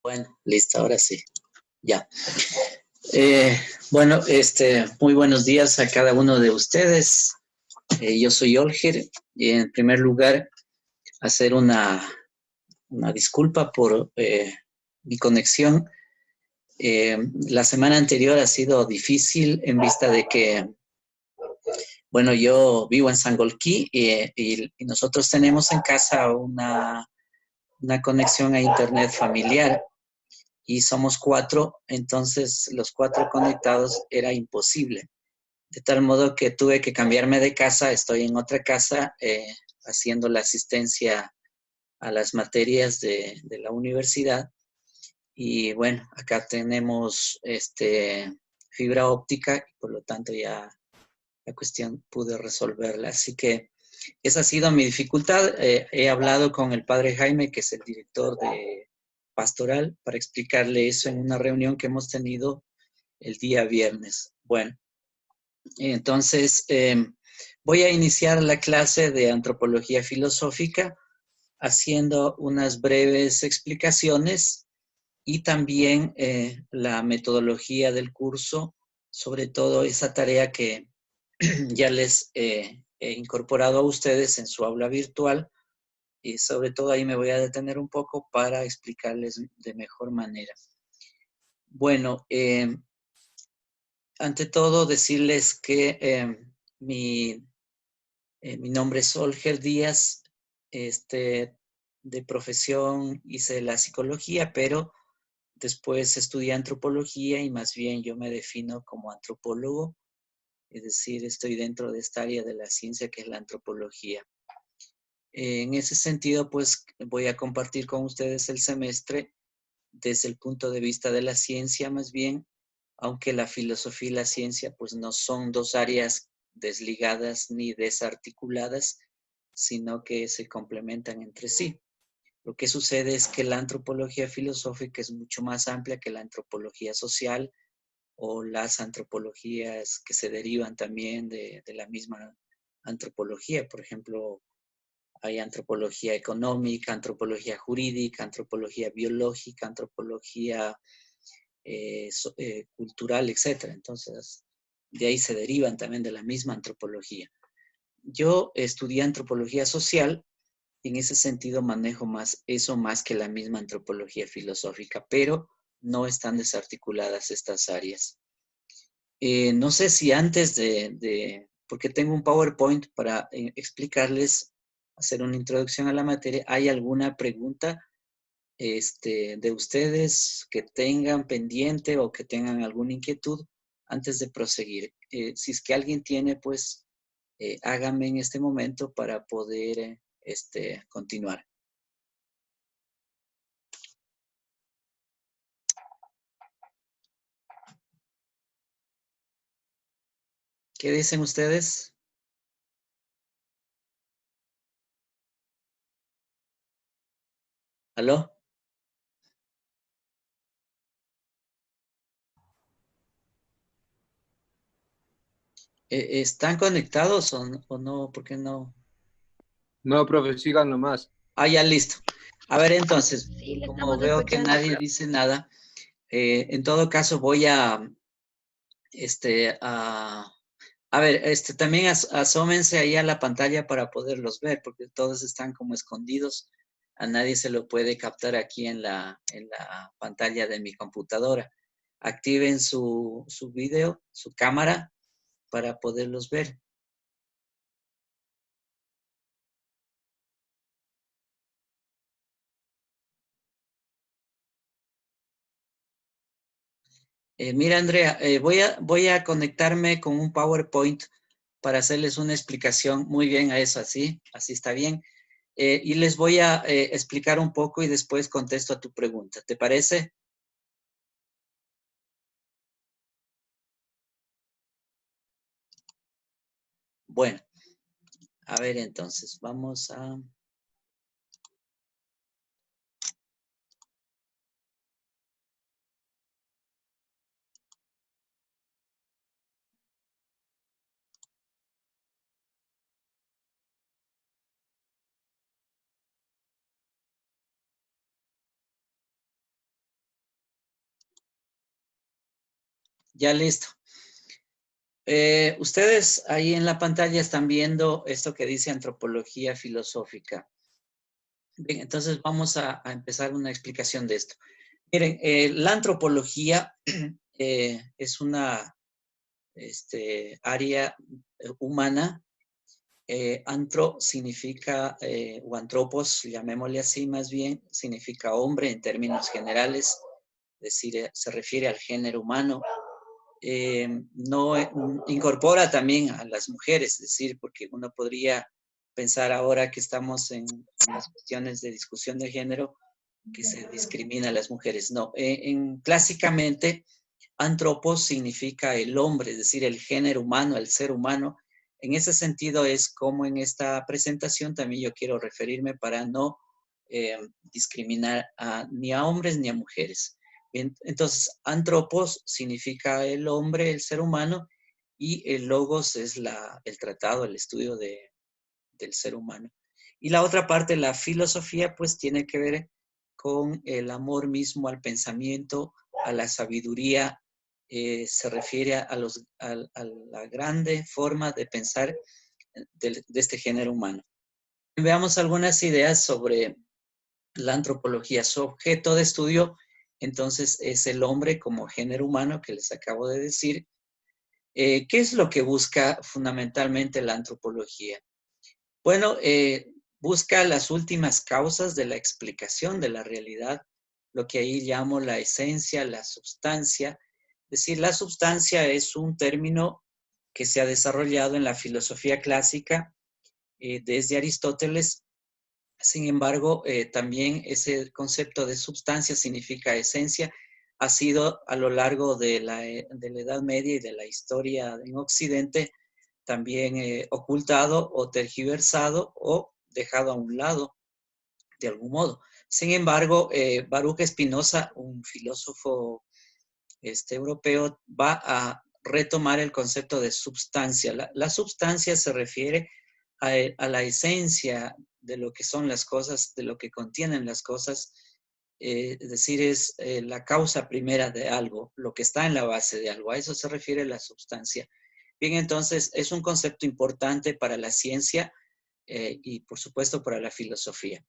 Bueno, listo, ahora sí, ya. Bueno, muy buenos días a cada uno de ustedes. Yo soy Olger y en primer lugar hacer una disculpa por mi conexión. La semana anterior ha sido difícil en vista de que, bueno, yo vivo en Sangolquí y nosotros tenemos en casa una conexión a internet familiar y somos 4, entonces los 4 conectados era imposible. De tal modo que tuve que cambiarme de casa, estoy en otra casa haciendo la asistencia a las materias de la universidad. Y bueno, acá tenemos fibra óptica, por lo tanto ya la cuestión pude resolverla. Así que esa ha sido mi dificultad. He hablado con el padre Jaime, que es el director de pastoral, para explicarle eso en una reunión que hemos tenido el día viernes. Bueno, entonces voy a iniciar la clase de antropología filosófica haciendo unas breves explicaciones y también la metodología del curso, sobre todo esa tarea que ya les he incorporado a ustedes en su aula virtual y sobre todo ahí me voy a detener un poco para explicarles de mejor manera. Bueno, ante todo decirles que mi nombre es Olger Díaz, de profesión hice la psicología, pero después estudié antropología y más bien yo me defino como antropólogo, es decir, estoy dentro de esta área de la ciencia que es la antropología. En ese sentido, pues voy a compartir con ustedes el semestre desde el punto de vista de la ciencia más bien, aunque la filosofía y la ciencia pues no son dos áreas desligadas ni desarticuladas, sino que se complementan entre sí. Lo que sucede es que la antropología filosófica es mucho más amplia que la antropología social o las antropologías que se derivan también de la misma antropología. Por ejemplo, hay antropología económica, antropología jurídica, antropología biológica, antropología cultural, etc. Entonces, de ahí se derivan también de la misma antropología. Yo estudié antropología social, en ese sentido manejo más eso más que la misma antropología filosófica, pero no están desarticuladas estas áreas. No sé si antes porque tengo un PowerPoint para explicarles, hacer una introducción a la materia, ¿hay alguna pregunta de ustedes que tengan pendiente o que tengan alguna inquietud antes de proseguir? Si es que alguien tiene, pues háganme en este momento para poder continuar. ¿Qué dicen ustedes? ¿Aló? ¿Están conectados o no? ¿Por qué no? No, profe, sigan nomás. Ah, ya listo. A ver, entonces, Sí, le como estamos veo que escuchando, nadie profe. dice nada, en todo caso voy este, a ver, también asómense ahí a la pantalla para poderlos ver, porque todos están como escondidos. A nadie se lo puede captar aquí en la pantalla de mi computadora. Activen su video, su cámara, para poderlos ver. Mira, Andrea, voy a conectarme con un PowerPoint para hacerles una explicación muy bien a eso, así está bien. Y les voy a explicar un poco y después contesto a tu pregunta. ¿Te parece? Bueno, a ver entonces, vamos a... Ya listo. Ustedes ahí en la pantalla están viendo esto que dice antropología filosófica. Bien, entonces vamos a empezar una explicación de esto. Miren, la antropología es una área humana. Antro significa, o antropos, llamémosle así más bien, significa hombre en términos generales, es decir, se refiere al género humano. No incorpora también a las mujeres, es decir, porque uno podría pensar ahora que estamos en las cuestiones de discusión de género, que se discrimina a las mujeres. No, clásicamente, antropos significa el hombre, es decir, el género humano, el ser humano. En ese sentido es como en esta presentación también yo quiero referirme para no discriminar ni a hombres ni a mujeres. Entonces, antropos significa el hombre, el ser humano, y el logos es el tratado, el estudio del ser humano. Y la otra parte, la filosofía, pues tiene que ver con el amor mismo al pensamiento, a la sabiduría, se refiere a la grande forma de pensar de este género humano. Veamos algunas ideas sobre la antropología. Su objeto de estudio, entonces, es el hombre como género humano que les acabo de decir. ¿Qué es lo que busca fundamentalmente la antropología? Bueno, busca las últimas causas de la explicación de la realidad, lo que ahí llamo la esencia, la substancia. Es decir, la substancia es un término que se ha desarrollado en la filosofía clásica desde Aristóteles. Sin embargo, también ese concepto de substancia significa esencia, ha sido a lo largo de la Edad Media y de la historia en Occidente también ocultado o tergiversado o dejado a un lado de algún modo. Sin embargo, Baruch Spinoza, un filósofo europeo, va a retomar el concepto de substancia. La substancia se refiere a la esencia de lo que son las cosas, de lo que contienen las cosas, es decir, es la causa primera de algo, lo que está en la base de algo. A eso se refiere la substancia. Bien, entonces es un concepto importante para la ciencia y por supuesto para la filosofía.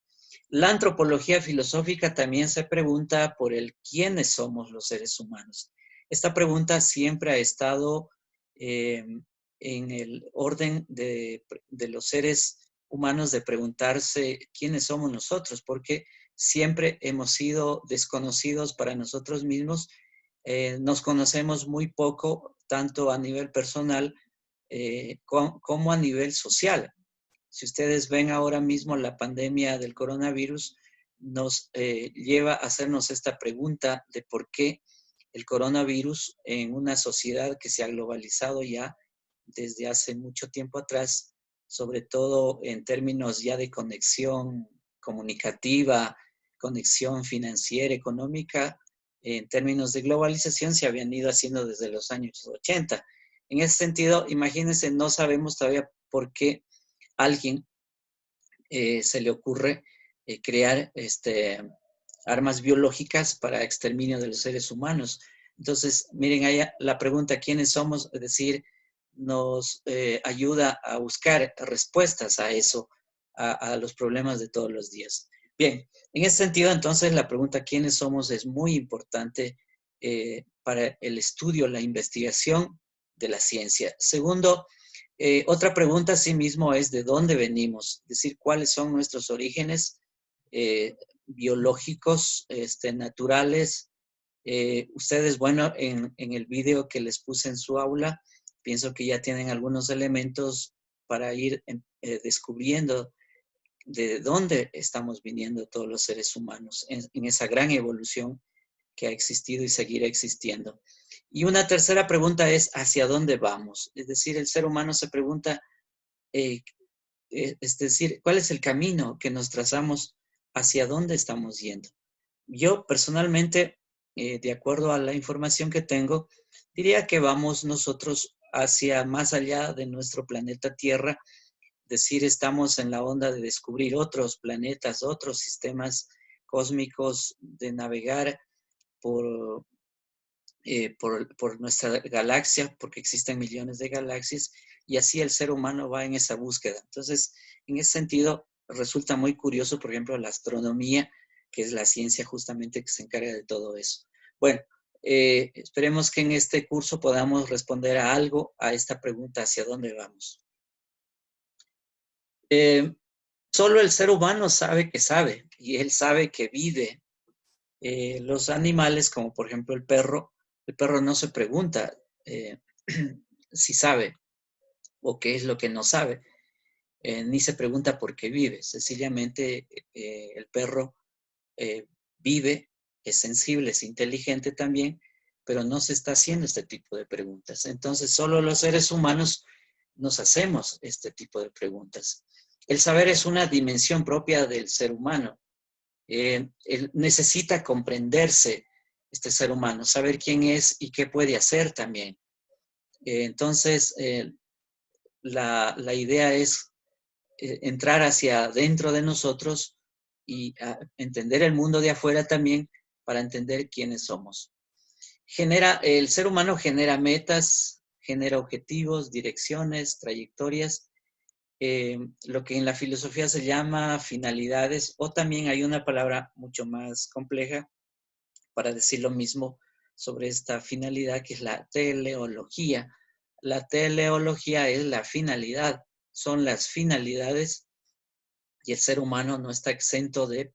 La antropología filosófica también se pregunta por el quiénes somos los seres humanos. Esta pregunta siempre ha estado en el orden de los seres humanos de preguntarse quiénes somos nosotros, porque siempre hemos sido desconocidos para nosotros mismos, nos conocemos muy poco, tanto a nivel personal como a nivel social. Si ustedes ven ahora mismo la pandemia del coronavirus, nos lleva a hacernos esta pregunta de por qué el coronavirus en una sociedad que se ha globalizado ya desde hace mucho tiempo atrás, sobre todo en términos ya de conexión comunicativa, conexión financiera, económica, en términos de globalización se habían ido haciendo desde los años 80. En ese sentido, imagínense, no sabemos todavía por qué alguien se le ocurre crear armas biológicas para exterminio de los seres humanos. Entonces, miren allá la pregunta, ¿quiénes somos? Es decir, nos ayuda a buscar respuestas a eso, a los problemas de todos los días. Bien, en ese sentido, entonces, la pregunta, ¿quiénes somos? Es muy importante para el estudio, la investigación de la ciencia. Segundo, otra pregunta asimismo es ¿de dónde venimos? Es decir, ¿cuáles son nuestros orígenes biológicos, naturales? Ustedes, bueno, en el video que les puse en su aula, pienso que ya tienen algunos elementos para ir descubriendo de dónde estamos viniendo todos los seres humanos en esa gran evolución que ha existido y seguirá existiendo. Y una tercera pregunta es, ¿hacia dónde vamos? Es decir, el ser humano se pregunta, es decir, ¿cuál es el camino que nos trazamos? ¿Hacia dónde estamos yendo? Yo personalmente, de acuerdo a la información que tengo, diría que vamos nosotros hacia más allá de nuestro planeta Tierra, es decir, estamos en la onda de descubrir otros planetas, otros sistemas cósmicos, de navegar por, por nuestra galaxia, porque existen millones de galaxias, y así el ser humano va en esa búsqueda. Entonces, en ese sentido, resulta muy curioso, por ejemplo, la astronomía, que es la ciencia justamente que se encarga de todo eso. Bueno, esperemos que en este curso podamos responder a algo, a esta pregunta, ¿hacia dónde vamos? Solo el ser humano sabe, y él sabe que vive. Los animales, como por ejemplo el perro no se pregunta si sabe o qué es lo que no sabe, ni se pregunta por qué vive. Sencillamente el perro eh, vive, es sensible, es inteligente también, pero no se está haciendo este tipo de preguntas. Entonces, solo los seres humanos nos hacemos este tipo de preguntas. El saber es una dimensión propia del ser humano. Él necesita comprenderse, este ser humano, saber quién es y qué puede hacer también. Entonces, la idea es entrar hacia adentro de nosotros y entender el mundo de afuera también para entender quiénes somos. El ser humano genera metas, genera objetivos, direcciones, trayectorias, lo que en la filosofía se llama finalidades, o también hay una palabra mucho más compleja para decir lo mismo sobre esta finalidad, que es la teleología. La teleología es la finalidad, son las finalidades, y el ser humano no está exento de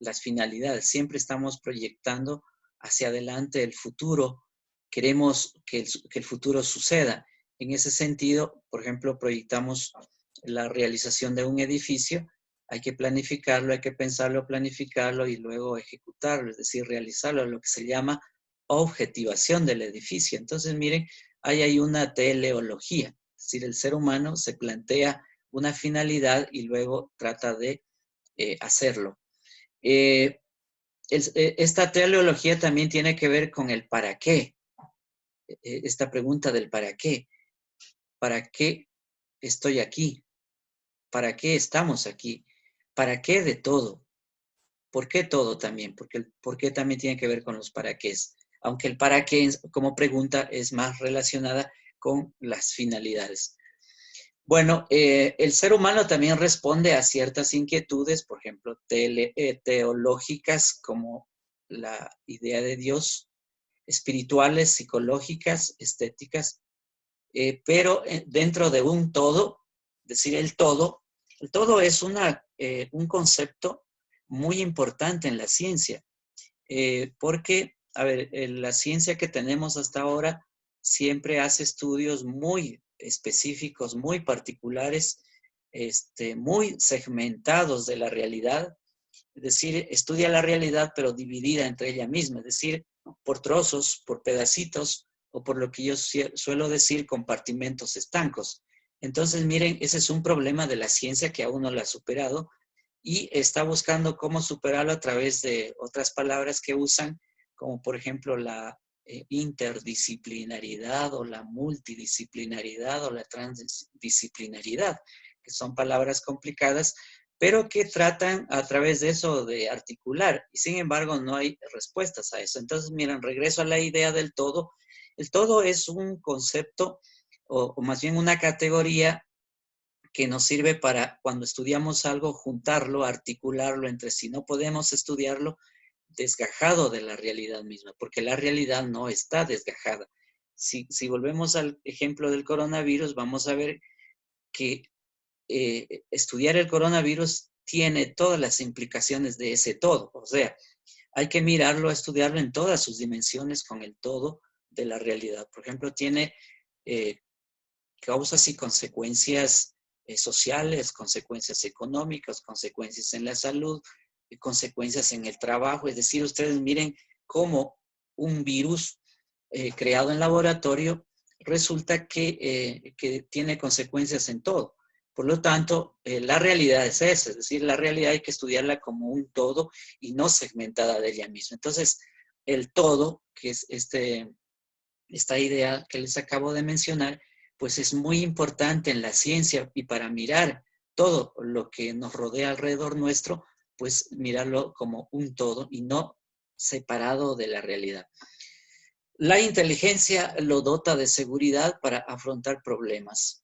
las finalidades. Siempre estamos proyectando hacia adelante el futuro. Queremos que el futuro suceda. En ese sentido, por ejemplo, proyectamos la realización de un edificio. Hay que planificarlo, hay que pensarlo, planificarlo y luego ejecutarlo, es decir, realizarlo, lo que se llama objetivación del edificio. Entonces, miren, ahí hay una teleología, es decir, el ser humano se plantea una finalidad y luego trata de hacerlo. Esta teleología también tiene que ver con el para qué. Esta pregunta del para qué. ¿Para qué estoy aquí? ¿Para qué estamos aquí? ¿Para qué de todo? ¿Por qué todo también? Porque el por qué también tiene que ver con los para qué. Aunque el para qué como pregunta es más relacionada con las finalidades. Bueno, el ser humano también responde a ciertas inquietudes, por ejemplo, teológicas, como la idea de Dios, espirituales, psicológicas, estéticas, pero dentro de un todo, es decir, el todo es un concepto muy importante en la ciencia, porque, a ver, la ciencia que tenemos hasta ahora siempre hace estudios muy específicos, muy particulares, muy segmentados de la realidad, es decir, estudia la realidad pero dividida entre ella misma, es decir, por trozos, por pedacitos, o por lo que yo suelo decir, compartimentos estancos. Entonces, miren, ese es un problema de la ciencia que aún no lo ha superado y está buscando cómo superarlo a través de otras palabras que usan, como por ejemplo la interdisciplinaridad o la multidisciplinaridad o la transdisciplinaridad, que son palabras complicadas, pero que tratan a través de eso de articular, y sin embargo no hay respuestas a eso. Entonces, miren, regreso a la idea del todo. El todo es un concepto, o más bien una categoría que nos sirve para cuando estudiamos algo, juntarlo, articularlo entre sí. No podemos estudiarlo desgajado de la realidad misma, porque la realidad no está desgajada. Si volvemos al ejemplo del coronavirus, vamos a ver que estudiar el coronavirus tiene todas las implicaciones de ese todo. O sea, hay que mirarlo, estudiarlo en todas sus dimensiones con el todo de la realidad. Por ejemplo, tiene causas y consecuencias sociales, consecuencias económicas, consecuencias en la salud, consecuencias en el trabajo. Es decir, ustedes miren cómo un virus creado en laboratorio resulta que tiene consecuencias en todo. Por lo tanto, la realidad es esa, es decir, la realidad hay que estudiarla como un todo y no segmentada de ella misma. Entonces, el todo, que es esta idea que les acabo de mencionar, pues es muy importante en la ciencia y para mirar todo lo que nos rodea alrededor nuestro, pues mirarlo como un todo y no separado de la realidad. La inteligencia lo dota de seguridad para afrontar problemas.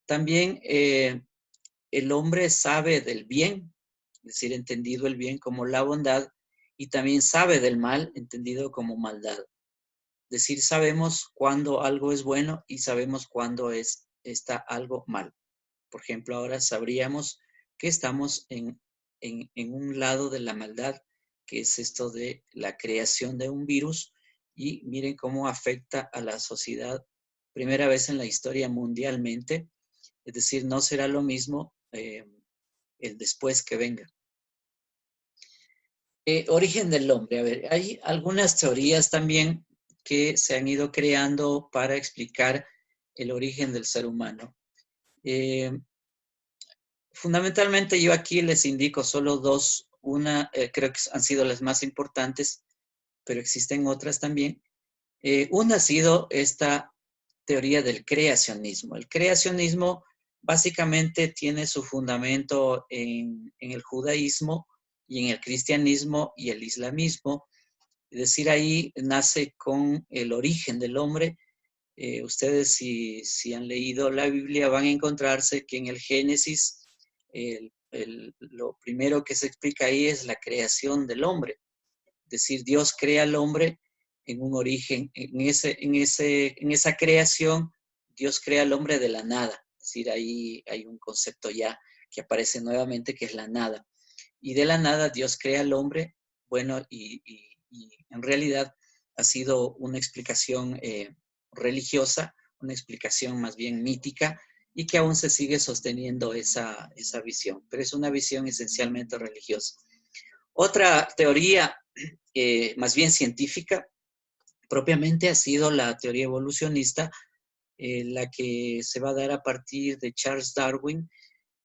También el hombre sabe del bien, es decir, entendido el bien como la bondad, y también sabe del mal, entendido como maldad. Es decir, sabemos cuándo algo es bueno y sabemos cuándo está algo mal. Por ejemplo, ahora sabríamos que estamos en un lado de la maldad, que es esto de la creación de un virus, y miren cómo afecta a la sociedad, primera vez en la historia mundialmente, es decir, no será lo mismo el después que venga. Origen del hombre. A ver, hay algunas teorías también que se han ido creando para explicar el origen del ser humano. Fundamentalmente yo aquí les indico solo dos. Una, creo que han sido las más importantes, pero existen otras también. Una ha sido esta teoría del creacionismo. El creacionismo básicamente tiene su fundamento en el judaísmo y en el cristianismo y el islamismo. Es decir, ahí nace con el origen del hombre. Ustedes si han leído la Biblia van a encontrarse que en el Génesis lo primero que se explica ahí es la creación del hombre. Es decir, Dios crea al hombre en un origen, en esa creación, Dios crea al hombre de la nada. Es decir, ahí hay un concepto ya que aparece nuevamente que es la nada. Y de la nada Dios crea al hombre, bueno, y en realidad ha sido una explicación religiosa, una explicación más bien mítica, y que aún se sigue sosteniendo esa visión, pero es una visión esencialmente religiosa. Otra teoría, más bien científica, propiamente ha sido la teoría evolucionista, la que se va a dar a partir de Charles Darwin,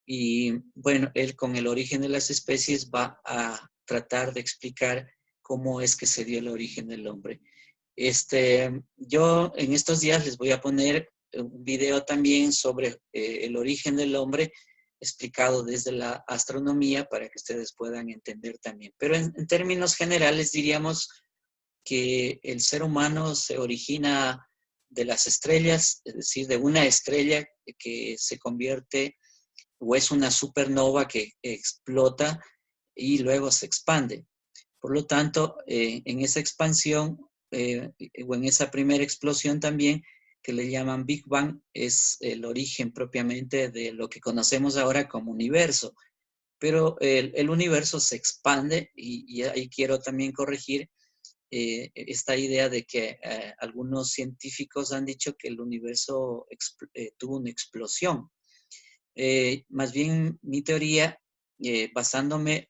y bueno, él con el origen de las especies va a tratar de explicar cómo es que se dio el origen del hombre. Yo en estos días les voy a poner un video también sobre el origen del hombre explicado desde la astronomía para que ustedes puedan entender también. Pero en términos generales diríamos que el ser humano se origina de las estrellas, es decir, de una estrella que se convierte o es una supernova que explota y luego se expande. Por lo tanto, en esa expansión o en esa primera explosión también, que le llaman Big Bang, es el origen propiamente de lo que conocemos ahora como universo. Pero el universo se expande y ahí quiero también corregir esta idea de que algunos científicos han dicho que el universo tuvo una explosión. Más bien mi teoría, basándome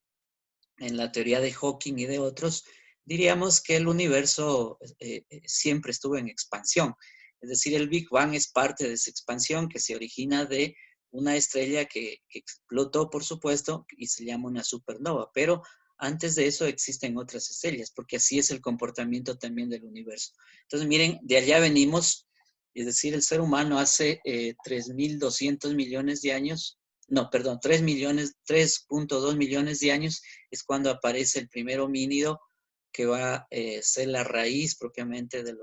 en la teoría de Hawking y de otros, diríamos que el universo siempre estuvo en expansión. Es decir, el Big Bang es parte de esa expansión que se origina de una estrella que explotó, por supuesto, y se llama una supernova. Pero antes de eso existen otras estrellas, porque así es el comportamiento también del universo. Entonces, miren, de allá venimos, es decir, el ser humano hace 3.200 millones de años, no, perdón, 3.2 millones de años es cuando aparece el primer homínido que va a ser la raíz propiamente de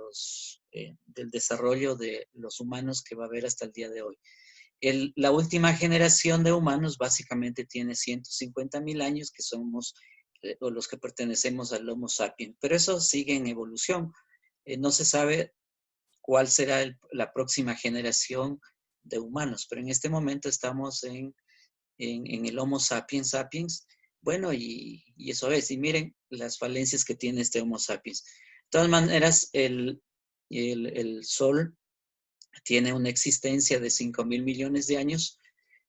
del desarrollo de los humanos que va a haber hasta el día de hoy. La última generación de humanos básicamente tiene 150.000 años, que somos o los que pertenecemos al Homo sapiens, pero eso sigue en evolución. No se sabe cuál será la próxima generación de humanos, pero en este momento estamos en el Homo sapiens sapiens. Bueno, y eso es, y miren las falencias que tiene este Homo sapiens. De todas maneras, el Sol tiene una existencia de 5.000 millones de años,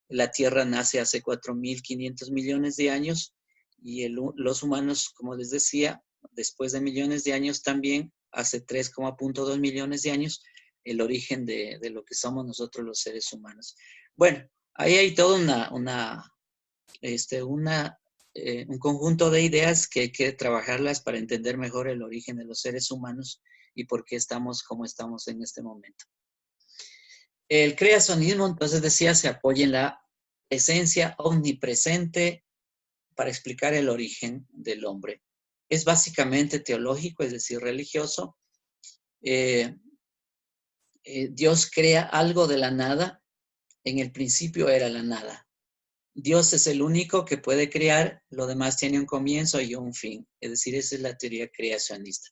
la Tierra nace hace 4.500 millones de años, y los humanos, como les decía, después de millones de años también, hace 3,2 millones de años, el origen de lo que somos nosotros los seres humanos. Bueno, ahí hay todo un conjunto de ideas que hay que trabajarlas para entender mejor el origen de los seres humanos y por qué estamos como estamos en este momento. El creacionismo, entonces decía, se apoya en la esencia omnipresente para explicar el origen del hombre. Es básicamente teológico, es decir, religioso. Dios crea algo de la nada. En el principio era la nada. Dios es el único que puede crear, lo demás tiene un comienzo y un fin. Es decir, esa es la teoría creacionista.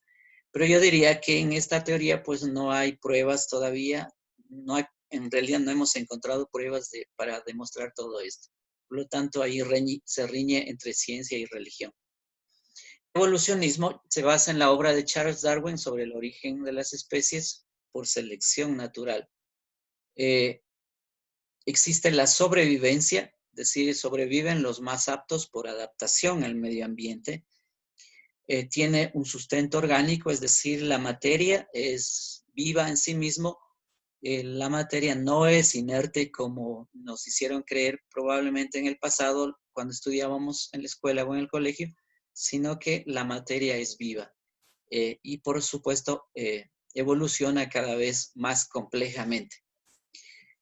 Pero yo diría que en esta teoría pues no hay pruebas todavía, en realidad no hemos encontrado pruebas para demostrar todo esto. Por lo tanto, ahí se riñe entre ciencia y religión. El evolucionismo se basa en la obra de Charles Darwin sobre el origen de las especies por selección natural. Existe la sobrevivencia, es decir, sobreviven los más aptos por adaptación al medio ambiente. Tiene un sustento orgánico, es decir, la materia es viva en sí mismo. La materia no es inerte como nos hicieron creer probablemente en el pasado cuando estudiábamos en la escuela o en el colegio, sino que la materia es viva. Y por supuesto, evoluciona cada vez más complejamente.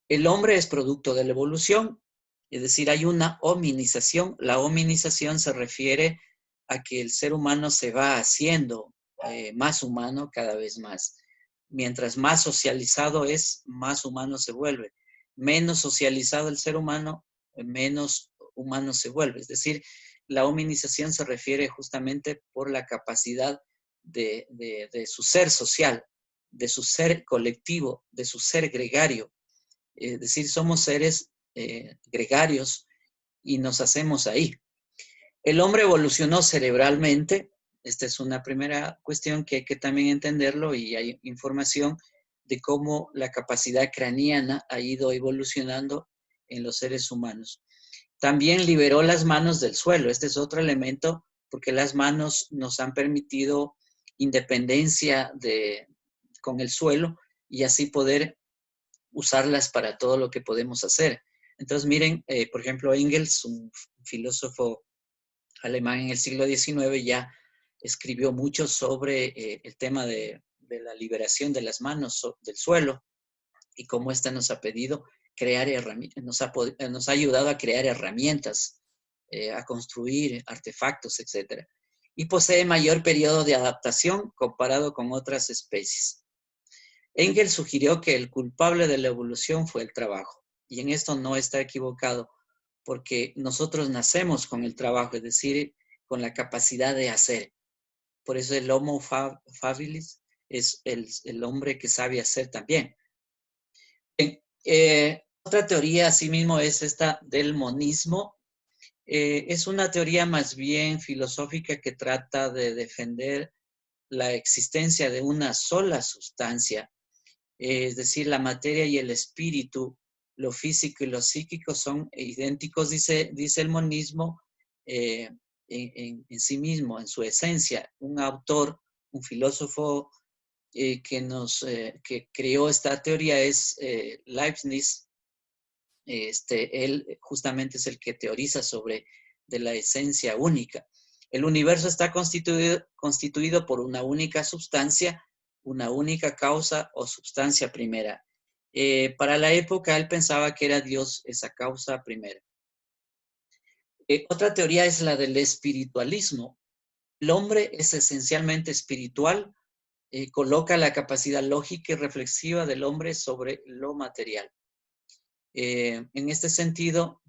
El hombre es producto de la evolución, es decir, hay una hominización. La hominización se refiere a que el ser humano se va haciendo más humano cada vez más. Mientras más socializado es, más humano se vuelve. Menos socializado el ser humano, menos humano se vuelve. Es decir, la hominización se refiere justamente por la capacidad de su ser social, de su ser colectivo, de su ser gregario. Es decir, somos seres gregarios y nos hacemos ahí. El hombre evolucionó cerebralmente. Esta es una primera cuestión que hay que también entenderlo, y hay información de cómo la capacidad craneana ha ido evolucionando en los seres humanos. También liberó las manos del suelo. Este es otro elemento, porque las manos nos han permitido independencia con el suelo y así poder usarlas para todo lo que podemos hacer. Entonces, miren, por ejemplo, Engels, un filósofo alemán en el siglo XIX, ya escribió mucho sobre el tema de la liberación de las manos del suelo y cómo ésta nos ha pedido crear herramientas, nos ha ayudado a crear herramientas, a construir artefactos, etc. Y posee mayor periodo de adaptación comparado con otras especies. Engels sugirió que el culpable de la evolución fue el trabajo, y en esto no está equivocado, porque nosotros nacemos con el trabajo, es decir, con la capacidad de hacer. Por eso el Homo habilis es el hombre que sabe hacer también. Otra teoría, asimismo, es esta del monismo. Es una teoría más bien filosófica que trata de defender la existencia de una sola sustancia. Es decir, la materia y el espíritu, lo físico y lo psíquico son idénticos, dice el monismo, en sí mismo, en su esencia. Un autor, un filósofo que creó esta teoría es Leibniz. Él justamente es el que teoriza sobre de la esencia única. El universo está constituido por una única sustancia, una única causa o sustancia primera. Para la época él pensaba que era Dios esa causa primera. Otra teoría es la del espiritualismo. El hombre es esencialmente espiritual, coloca la capacidad lógica y reflexiva del hombre sobre lo material. En este sentido,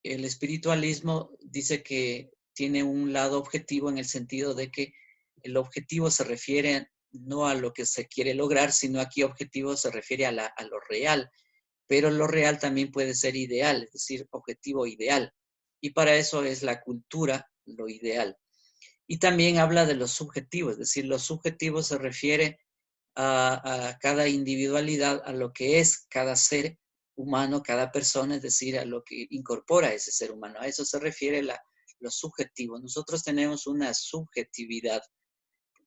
el espiritualismo dice que tiene un lado objetivo en el sentido de que el objetivo se refiere no a lo que se quiere lograr, sino aquí objetivo se refiere a lo real, pero lo real también puede ser ideal, es decir, objetivo ideal. Y para eso es la cultura lo ideal. Y también habla de lo subjetivo, es decir, lo subjetivo se refiere a cada individualidad, a lo que es cada ser humano, cada persona, es decir, a lo que incorpora ese ser humano. A eso se refiere lo subjetivo. Nosotros tenemos una subjetividad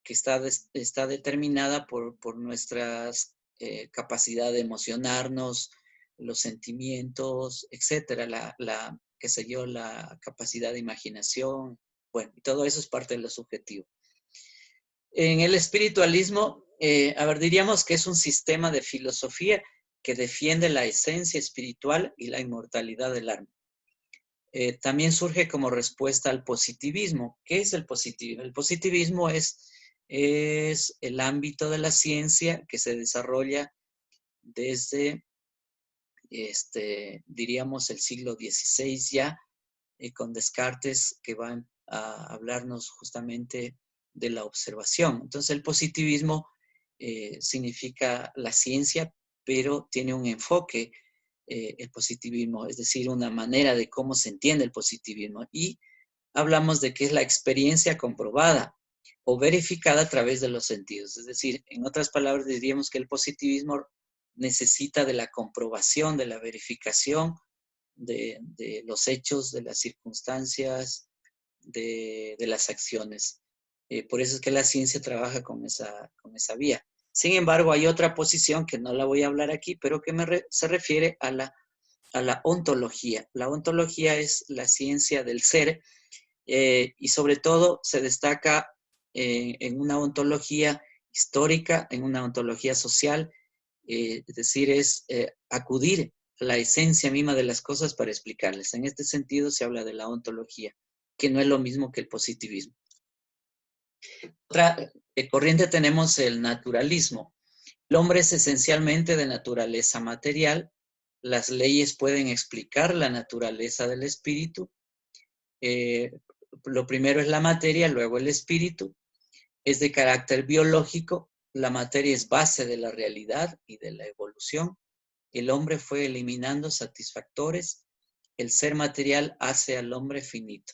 que está determinada por nuestra capacidad de emocionarnos, los sentimientos, etcétera, qué sé yo, la capacidad de imaginación. Bueno, y todo eso es parte de lo subjetivo. En el espiritualismo, diríamos que es un sistema de filosofía que defiende la esencia espiritual y la inmortalidad del alma. También surge como respuesta al positivismo. ¿Qué es el positivismo? El positivismo es el ámbito de la ciencia que se desarrolla desde, diríamos, el siglo XVI ya, con Descartes, que va a hablarnos justamente de la observación. Entonces, el positivismo significa la ciencia, pero tiene un enfoque, el positivismo, es decir, una manera de cómo se entiende el positivismo. Y hablamos de que es la experiencia comprobada o verificada a través de los sentidos. Es decir, en otras palabras, diríamos que el positivismo necesita de la comprobación, de la verificación de los hechos, de las circunstancias, de las acciones. Por eso es que la ciencia trabaja con esa vía. Sin embargo, hay otra posición que no la voy a hablar aquí, pero que se refiere a la ontología. La ontología es la ciencia del ser, y sobre todo se destaca en una ontología histórica, en una ontología social, es decir, es acudir a la esencia misma de las cosas para explicarles. En este sentido se habla de la ontología, que no es lo mismo que el positivismo. Otra corriente tenemos el naturalismo. El hombre es esencialmente de naturaleza material. Las leyes pueden explicar la naturaleza del espíritu. Lo primero es la materia, luego el espíritu. Es de carácter biológico. La materia es base de la realidad y de la evolución. El hombre fue eliminando satisfactores. El ser material hace al hombre finito.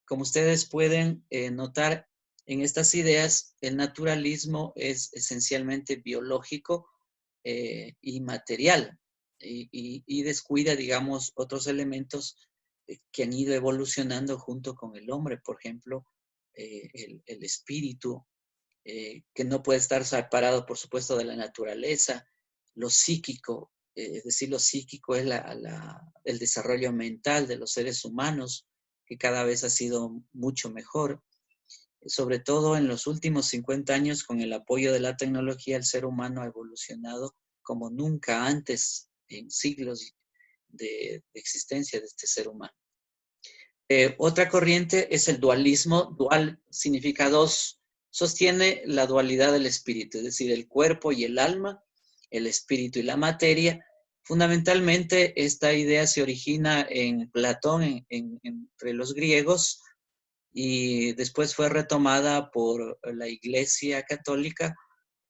Como ustedes pueden notar en estas ideas, el naturalismo es esencialmente biológico y material y descuida, digamos, otros elementos que han ido evolucionando junto con el hombre. Por ejemplo, el espíritu, que no puede estar separado, por supuesto, de la naturaleza, lo psíquico, es decir, lo psíquico es el desarrollo mental de los seres humanos, que cada vez ha sido mucho mejor. Sobre todo en los últimos 50 años, con el apoyo de la tecnología, el ser humano ha evolucionado como nunca antes en siglos de existencia de este ser humano. Otra corriente es el dualismo. Dual significa dos. Sostiene la dualidad del espíritu, es decir, el cuerpo y el alma, el espíritu y la materia. Fundamentalmente, esta idea se origina en Platón, entre los griegos, y después fue retomada por la Iglesia Católica,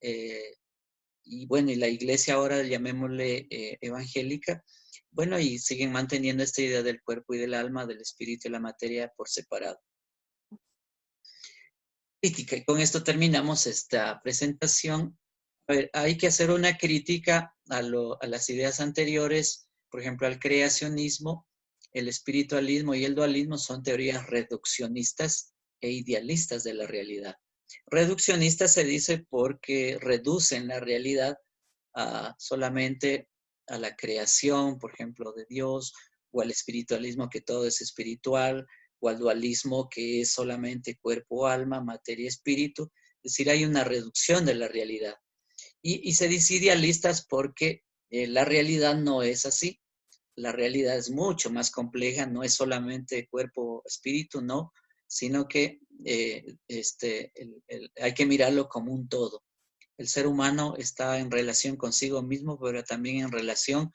y bueno, y la Iglesia ahora llamémosle evangélica. Bueno, y siguen manteniendo esta idea del cuerpo y del alma, del espíritu y la materia por separado. Crítica, y con esto terminamos esta presentación. A ver, hay que hacer una crítica a las ideas anteriores, por ejemplo, al creacionismo. El espiritualismo y el dualismo son teorías reduccionistas e idealistas de la realidad. Reduccionistas se dice porque reducen la realidad solamente a la creación, por ejemplo, de Dios, o al espiritualismo, que todo es espiritual, o al dualismo que es solamente cuerpo, alma, materia, espíritu. Es decir, hay una reducción de la realidad. Y se dice idealistas porque la realidad no es así. La realidad es mucho más compleja, no es solamente cuerpo, espíritu, no, sino que hay que mirarlo como un todo. El ser humano está en relación consigo mismo, pero también en relación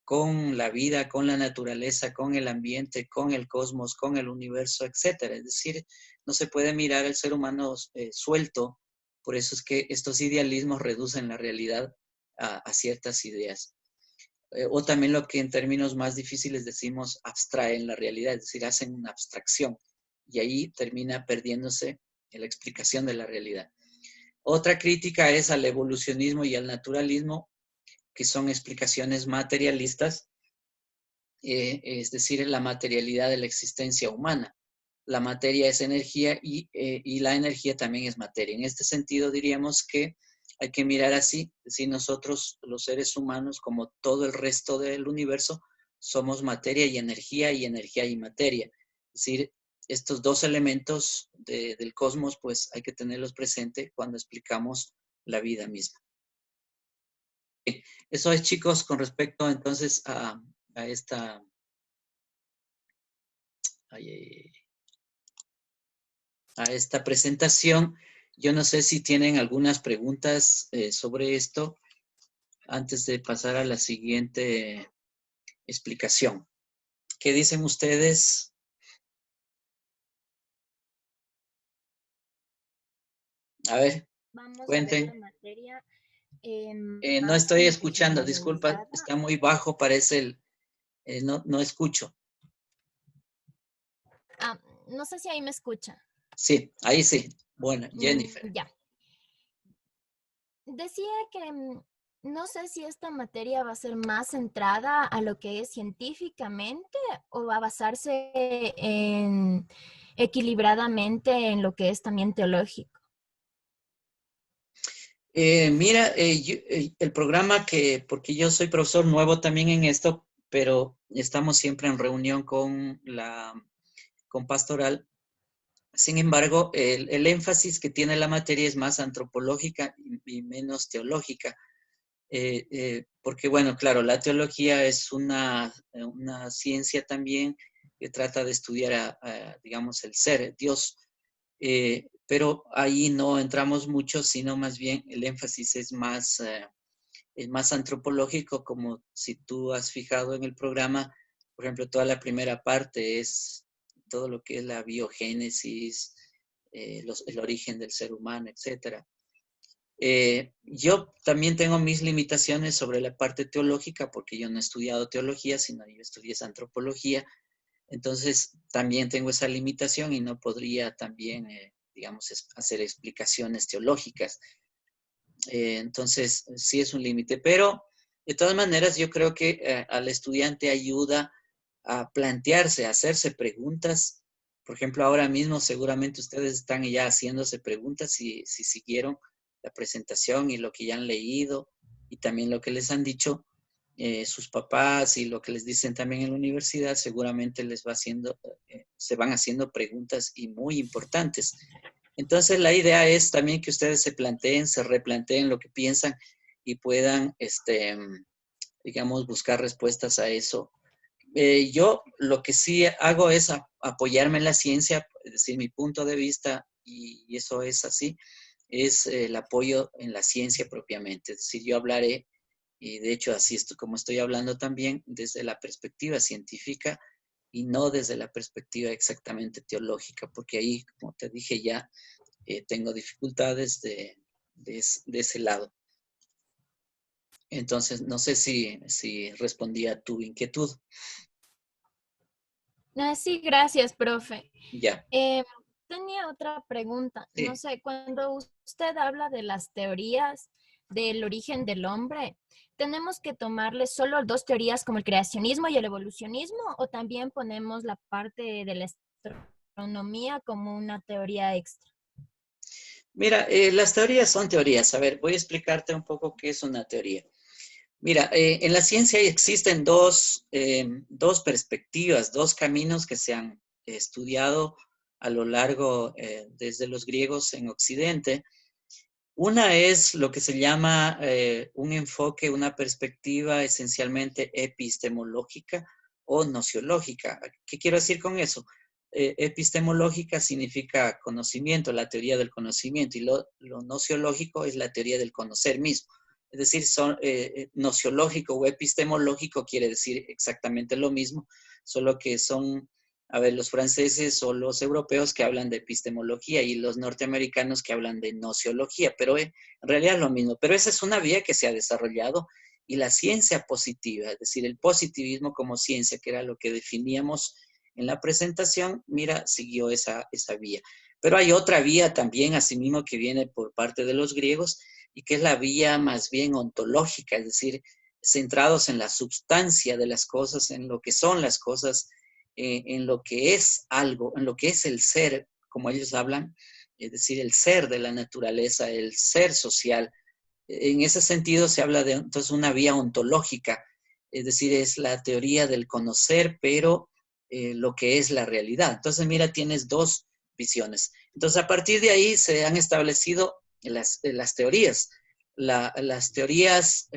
con la vida, con la naturaleza, con el ambiente, con el cosmos, con el universo, etcétera. Es decir, no se puede mirar al ser humano suelto. Por eso es que estos idealismos reducen la realidad a ciertas ideas. O también lo que en términos más difíciles decimos abstraen la realidad, es decir, hacen una abstracción y ahí termina perdiéndose la explicación de la realidad. Otra crítica es al evolucionismo y al naturalismo, que son explicaciones materialistas, es decir, la materialidad de la existencia humana. La materia es energía y la energía también es materia. En este sentido, diríamos que hay que mirar así, es decir, nosotros los seres humanos, como todo el resto del universo, somos materia y energía y materia. Es decir, estos dos elementos del cosmos, pues hay que tenerlos presentes cuando explicamos la vida misma. Eso es, chicos, con respecto entonces a esta... a esta presentación. Yo no sé si tienen algunas preguntas sobre esto antes de pasar a la siguiente explicación. ¿Qué dicen ustedes? A ver, Vamos a ver la cuenten. materia No más estoy como que escuchando, disculpa, generalizada. está muy bajo, parece no escucho. No sé si ahí me escucha. Sí, ahí sí. Bueno, Jennifer. Ya. Decía que no sé si esta materia va a ser más centrada a lo que es científicamente o va a basarse equilibradamente en lo que es también teológico. Mira, el programa porque yo soy profesor nuevo también en esto, pero estamos siempre en reunión con Pastoral. Sin embargo, el énfasis que tiene la materia es más antropológica y menos teológica. Porque, bueno, claro, la teología es una ciencia también que trata de estudiar, digamos, el ser, Dios. Pero ahí no entramos mucho, sino más bien el énfasis es más antropológico, como si tú has fijado en el programa, por ejemplo, toda la primera parte es todo lo que es la biogénesis, el origen del ser humano, etc. Yo también tengo mis limitaciones sobre la parte teológica, porque yo no he estudiado teología, sino yo estudié antropología. Entonces, también tengo esa limitación y no podría también, digamos, hacer explicaciones teológicas. Entonces, sí es un límite, pero de todas maneras yo creo que al estudiante ayuda a plantearse, a hacerse preguntas. Por ejemplo, ahora mismo seguramente ustedes están ya haciéndose preguntas si siguieron la presentación y lo que ya han leído y también lo que les han dicho sus papás y lo que les dicen también en la universidad, seguramente se van haciendo preguntas y muy importantes. Entonces, la idea es también que ustedes se planteen, se replanteen lo que piensan y puedan, digamos, buscar respuestas a eso. Yo lo que sí hago es apoyarme en la ciencia, es decir, mi punto de vista, y eso es así, es el apoyo en la ciencia propiamente. Es decir, yo hablaré, y de hecho así es como estoy hablando también, desde la perspectiva científica y no desde la perspectiva exactamente teológica, porque ahí, como te dije ya, tengo dificultades de ese lado. Entonces, no sé si respondí a tu inquietud. Sí, gracias, profe. Ya. Tenía otra pregunta. Sí. No sé, cuando usted habla de las teorías del origen del hombre, ¿tenemos que tomarle solo dos teorías como el creacionismo y el evolucionismo o también ponemos la parte de la astronomía como una teoría extra? Mira, las teorías son teorías. A ver, voy a explicarte un poco qué es una teoría. Mira, en la ciencia existen dos perspectivas, dos caminos que se han estudiado a lo largo desde los griegos en Occidente. Una es lo que se llama un enfoque, una perspectiva esencialmente epistemológica o nociológica. ¿Qué quiero decir con eso? Epistemológica significa conocimiento, la teoría del conocimiento, y lo nociológico es la teoría del conocer mismo. Es decir, nociológico o epistemológico quiere decir exactamente lo mismo, solo que son, a ver, los franceses o los europeos que hablan de epistemología y los norteamericanos que hablan de nociología, pero en realidad es lo mismo. Pero esa es una vía que se ha desarrollado, y la ciencia positiva, es decir, el positivismo como ciencia, que era lo que definíamos en la presentación, mira, siguió esa vía. Pero hay otra vía también, asimismo, que viene por parte de los griegos, y que es la vía más bien ontológica, es decir, centrados en la substancia de las cosas, en lo que son las cosas, en lo que es algo, en lo que es el ser, como ellos hablan, es decir, el ser de la naturaleza, el ser social. En ese sentido se habla de entonces una vía ontológica, es decir, es la teoría del conocer, pero lo que es la realidad. Entonces, mira, tienes dos visiones. Entonces, a partir de ahí se han establecido las teorías. Las teorías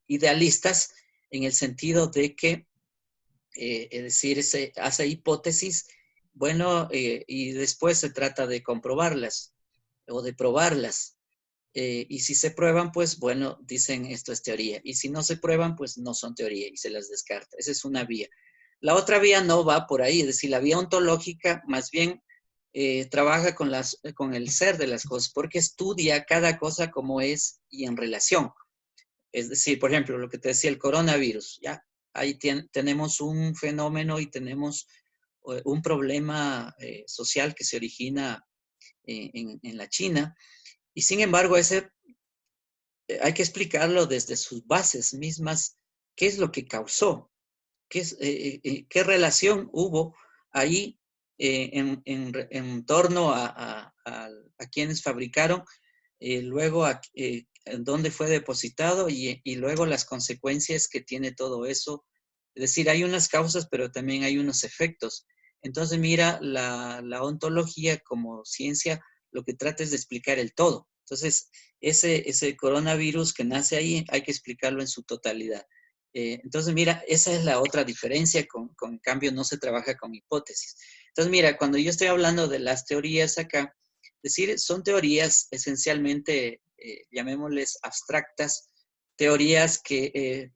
idealistas, en el sentido de que, es decir, se hace hipótesis, bueno, y después se trata de comprobarlas o de probarlas. Y si se prueban, pues bueno, dicen esto es teoría. Y si no se prueban, pues no son teoría y se las descarta. Esa es una vía. La otra vía no va por ahí, es decir, la vía ontológica más bien trabaja con el ser de las cosas, porque estudia cada cosa como es y en relación. Es decir, por ejemplo, lo que te decía el coronavirus, ya, ahí tenemos un fenómeno y tenemos un problema social que se origina en la China, y sin embargo, hay que explicarlo desde sus bases mismas, qué es lo que causó, qué relación hubo ahí en torno a quienes fabricaron, luego en dónde fue depositado y luego las consecuencias que tiene todo eso. Es decir, hay unas causas, pero también hay unos efectos. Entonces, mira, la ontología como ciencia lo que trata es de explicar el todo. Entonces, ese coronavirus que nace ahí hay que explicarlo en su totalidad. Entonces, mira, esa es la otra diferencia, con cambio no se trabaja con hipótesis. Entonces, mira, cuando yo estoy hablando de las teorías acá, es decir, son teorías esencialmente, llamémosles abstractas, teorías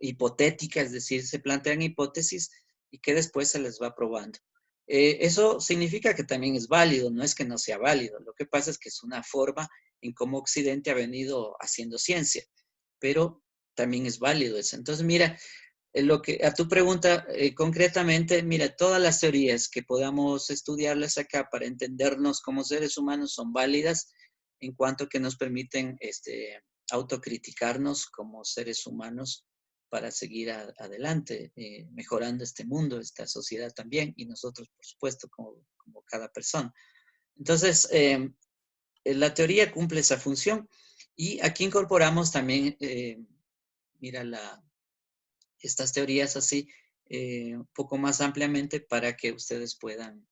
hipotéticas, es decir, se plantean hipótesis y que después se les va probando. Eso significa que también es válido, no es que no sea válido. Lo que pasa es que es una forma en cómo Occidente ha venido haciendo ciencia, pero también es válido eso. Entonces, mira, a tu pregunta concretamente, mira, todas las teorías que podamos estudiarlas acá para entendernos como seres humanos son válidas, en cuanto que nos permiten autocriticarnos como seres humanos para seguir adelante, mejorando este mundo, esta sociedad también, y nosotros, por supuesto, como cada persona. Entonces, la teoría cumple esa función, y aquí incorporamos también, mira, estas teorías así, un poco más ampliamente, para que ustedes puedan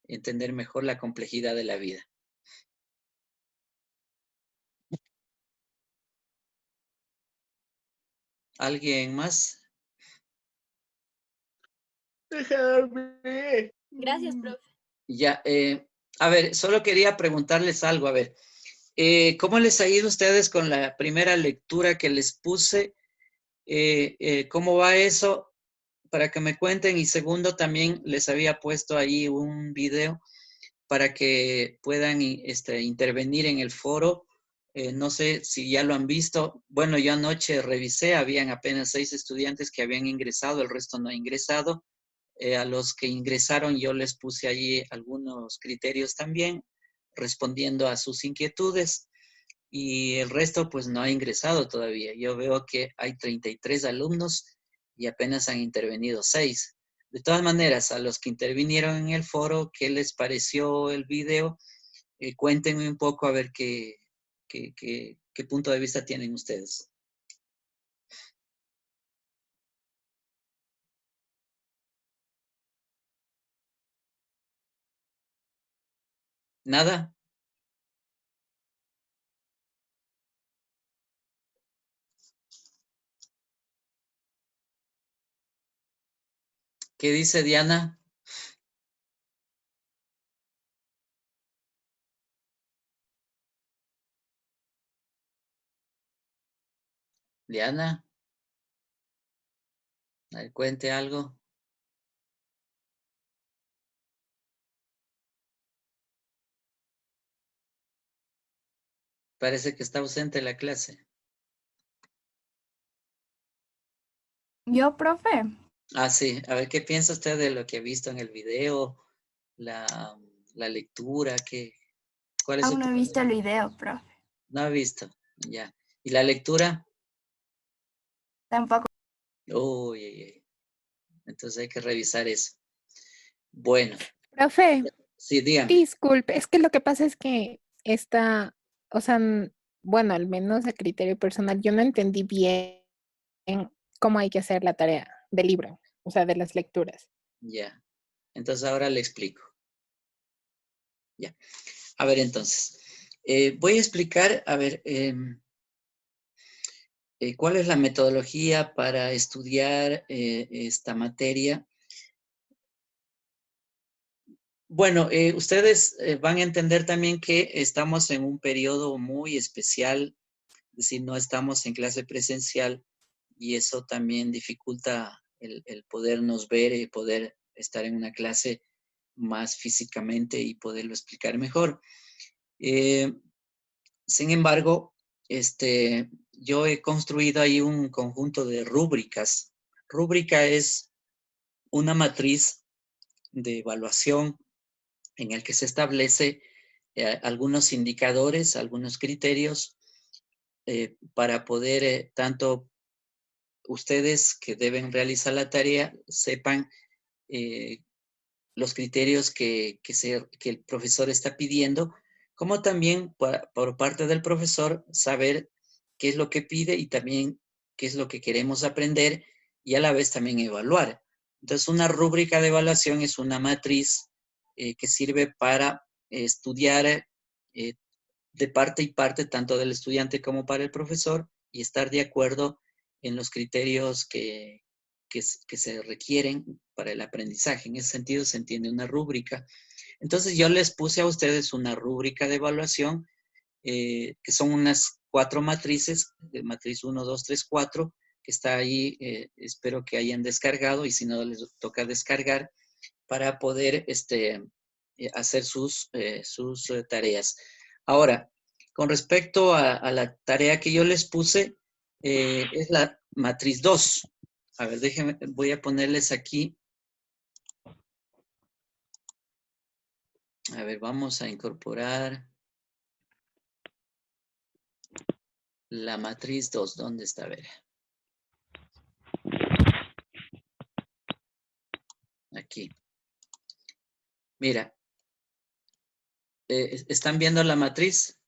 entender mejor la complejidad de la vida. ¿Alguien más? Gracias, profe. Ya, a ver, solo quería preguntarles algo, a ver, ¿cómo les ha ido a ustedes con la primera lectura que les puse? ¿Cómo va eso? Para que me cuenten. Y segundo, también les había puesto ahí un video para que puedan intervenir en el foro. No sé si ya lo han visto. Bueno, yo anoche revisé, habían apenas 6 estudiantes que habían ingresado, el resto no ha ingresado. A los que ingresaron yo les puse allí algunos criterios también, respondiendo a sus inquietudes, y el resto pues no ha ingresado todavía. Yo veo que hay 33 alumnos y apenas han intervenido 6. De todas maneras, a los que intervinieron en el foro, ¿qué les pareció el video? Cuéntenme un poco a ver qué punto de vista tienen ustedes. ¿Nada? ¿Qué dice Diana? Diana, a ver, cuente algo. Parece que está ausente de la clase. Yo, profe. Ah, sí. A ver, ¿qué piensa usted de lo que ha visto en el video? La, la lectura, ¿cuál es su... Aún no he visto el video, profe. No ha visto, ya. ¿Y la lectura? Tampoco. Uy, uy, uy. Entonces hay que revisar eso. Bueno, Profe, sí, dígame. disculpe, es que lo que pasa es que o sea, bueno, al menos a criterio personal, yo no entendí bien cómo hay que hacer la tarea del libro, o sea, de las lecturas. Ya. Entonces ahora le explico. Ya. A ver, entonces. Voy a explicar, a ver, cuál es la metodología para estudiar esta materia. Bueno, ustedes van a entender también que estamos en un periodo muy especial, es decir, no estamos en clase presencial y eso también dificulta el podernos ver y poder estar en una clase más físicamente y poderlo explicar mejor. Sin embargo, yo he construido ahí un conjunto de rúbricas. Rúbrica es una matriz de evaluación en el que se establece algunos indicadores, algunos criterios para poder tanto ustedes que deben realizar la tarea sepan los criterios que el profesor está pidiendo, como también por parte del profesor saber qué es lo que pide y también qué es lo que queremos aprender y a la vez también evaluar. Entonces, una rúbrica de evaluación es una matriz que sirve para estudiar de parte y parte, tanto del estudiante como para el profesor, y estar de acuerdo en los criterios que se requieren para el aprendizaje. En ese sentido se entiende una rúbrica. Entonces yo les puse a ustedes una rúbrica de evaluación, que son unas 4 matrices, de matriz 1, 2, 3, 4, que está ahí, espero que hayan descargado, y si no les toca descargar, para poder hacer sus tareas. Ahora, con respecto a la tarea que yo les puse, es la matriz 2. A ver, déjenme, voy a ponerles aquí. A ver, vamos a incorporar la matriz 2. ¿Dónde está? A ver. Aquí. Mira. ¿Están viendo la matriz?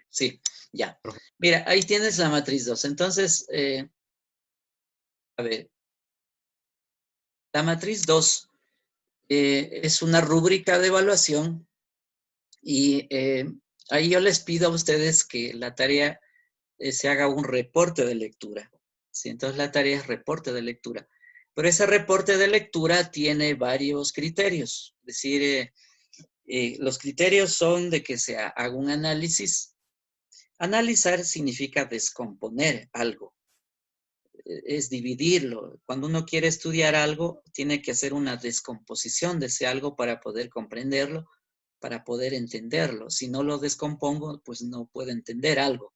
Sí, ya. Mira, ahí tienes la matriz 2. Entonces, a ver. La matriz 2 es una rúbrica de evaluación y ahí yo les pido a ustedes que la tarea se haga un reporte de lectura. ¿Sí? Entonces la tarea es reporte de lectura. Pero ese reporte de lectura tiene varios criterios. Es decir, los criterios son de que se haga un análisis. Analizar significa descomponer algo. Es dividirlo. Cuando uno quiere estudiar algo, tiene que hacer una descomposición de ese algo para poder comprenderlo, para poder entenderlo. Si no lo descompongo, pues no puedo entender algo.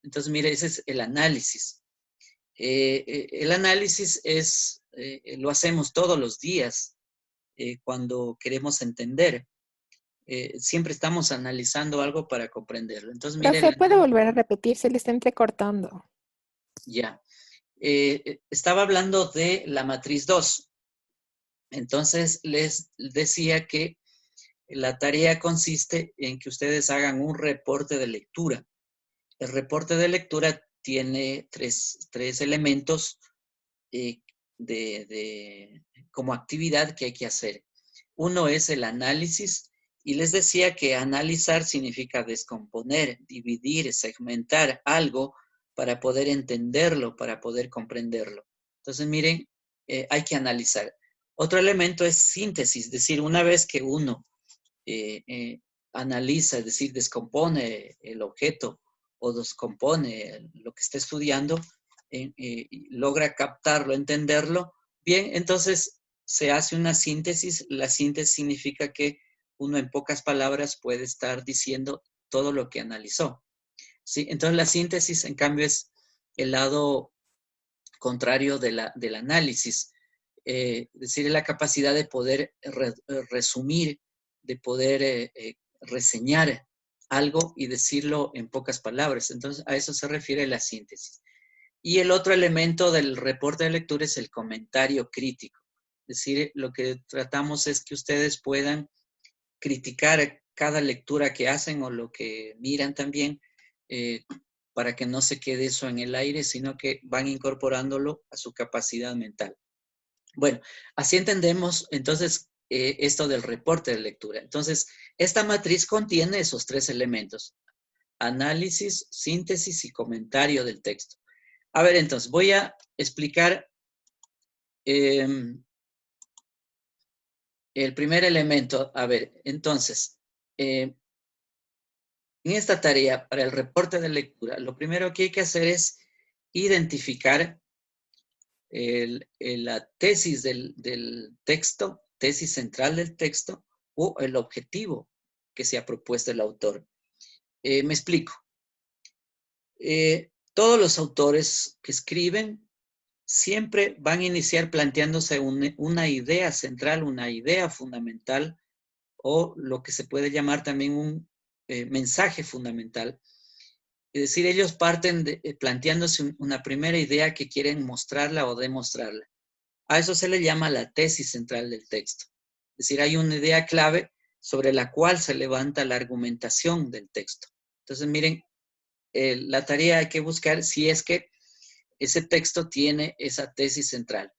Entonces, mire, ese es el análisis. El análisis lo hacemos todos los días cuando queremos entender. Siempre estamos analizando algo para comprenderlo. Entonces, mire, Profe, ¿puede volver a repetir? Se le está entrecortando. ya. Estaba hablando de la matriz 2. Entonces, les decía que la tarea consiste en que ustedes hagan un reporte de lectura. El reporte de lectura tiene tres elementos como actividad que hay que hacer. Uno es el análisis Y les decía que analizar significa descomponer, dividir, segmentar algo para poder entenderlo, para poder comprenderlo. Entonces, miren, hay que analizar. Otro elemento es síntesis, es decir, una vez que uno analiza, es decir, descompone el objeto o descompone lo que está estudiando, logra captarlo, entenderlo, bien, entonces se hace una síntesis. La síntesis significa que uno en pocas palabras puede estar diciendo todo lo que analizó, ¿sí? Entonces la síntesis, en cambio, es el lado contrario del análisis. Es decir, la capacidad de poder resumir, de poder reseñar algo y decirlo en pocas palabras. Entonces, a eso se refiere la síntesis. Y el otro elemento del reporte de lectura es el comentario crítico. Es decir, lo que tratamos es que ustedes puedan criticar cada lectura que hacen o lo que miran también, para que no se quede eso en el aire, sino que van incorporándolo a su capacidad mental. Bueno, así entendemos entonces esto del reporte de lectura. Entonces, esta matriz contiene esos tres elementos: análisis, síntesis y comentario del texto. A ver, entonces, voy a explicar el primer elemento. A ver, entonces, en esta tarea para el reporte de lectura, lo primero que hay que hacer es identificar la tesis del texto, tesis central del texto, o el objetivo que se ha propuesto el autor. Me explico. Todos los autores que escriben siempre van a iniciar planteándose una idea central, una idea fundamental, o lo que se puede llamar también un mensaje fundamental. Es decir, ellos parten planteándose una primera idea que quieren mostrarla o demostrarla. A eso se le llama la tesis central del texto. Es decir, hay una idea clave sobre la cual se levanta la argumentación del texto. Entonces, miren, la tarea hay que buscar si es que ese texto tiene esa tesis central.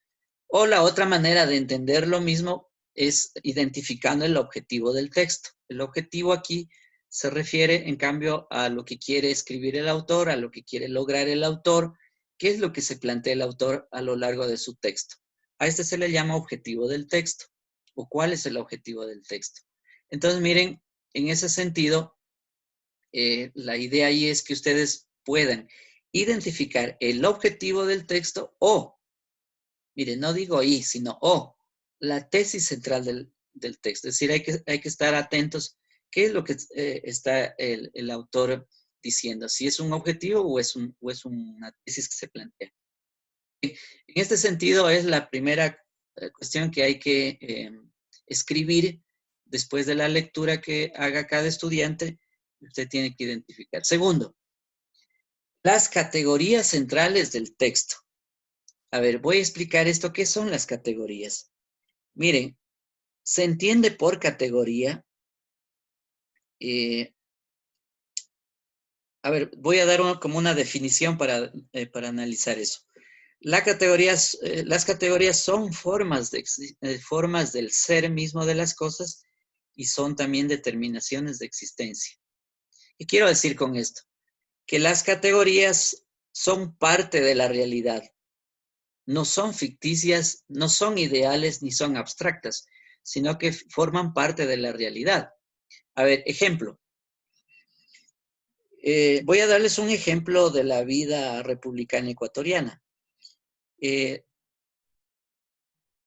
O la otra manera de entender lo mismo es identificando el objetivo del texto. El objetivo aquí se refiere, en cambio, a lo que quiere escribir el autor, a lo que quiere lograr el autor, qué es lo que se plantea el autor a lo largo de su texto. A este se le llama objetivo del texto, o cuál es el objetivo del texto. Entonces, miren, en ese sentido, la idea ahí es que ustedes puedan identificar el objetivo del texto o, miren, no digo y, sino o, la tesis central del texto. Es decir, hay que estar atentos qué es lo que está el autor diciendo, si es un objetivo o es una tesis que se plantea. En este sentido es la primera cuestión que hay que escribir después de la lectura que haga cada estudiante. Usted tiene que identificar. Segundo, las categorías centrales del texto. A ver, voy a explicar esto. ¿Qué son las categorías? Miren, se entiende por categoría. A ver, voy a dar como una definición para analizar eso. Las categorías son formas del ser mismo de las cosas y son también determinaciones de existencia. ¿Qué quiero decir con esto? Que las categorías son parte de la realidad. No son ficticias, no son ideales ni son abstractas, sino que forman parte de la realidad. A ver, ejemplo. Voy a darles un ejemplo de la vida republicana ecuatoriana. El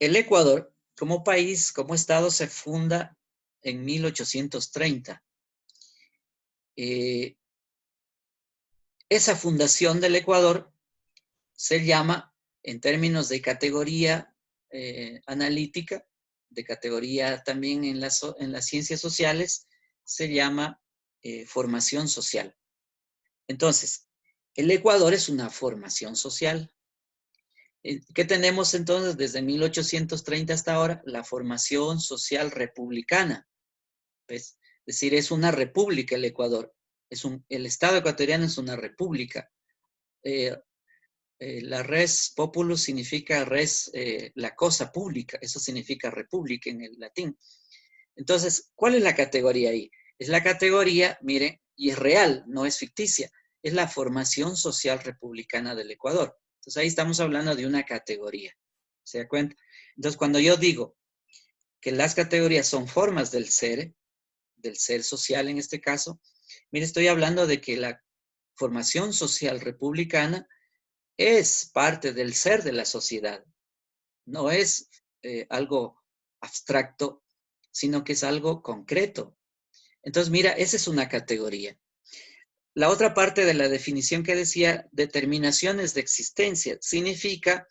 Ecuador, como país, como Estado, se funda en 1830. Esa fundación del Ecuador se llama, en términos de categoría analítica, de categoría también en las ciencias sociales, se llama formación social. Entonces, el Ecuador es una formación social. ¿Qué tenemos entonces desde 1830 hasta ahora? La formación social republicana. ¿Ves? Es decir, es una república el Ecuador. El Estado ecuatoriano es una república. La res populus significa res, la cosa pública. Eso significa república en el latín. Entonces, ¿cuál es la categoría ahí? Es la categoría, miren, y es real, no es ficticia, es la formación social republicana del Ecuador. Entonces ahí estamos hablando de una categoría, ¿se da cuenta? Entonces cuando yo digo que las categorías son formas del ser social en este caso, mire, estoy hablando de que la formación social republicana es parte del ser de la sociedad, no es algo abstracto, sino que es algo concreto. Entonces, mira, esa es una categoría. La otra parte de la definición que decía, determinaciones de existencia, significa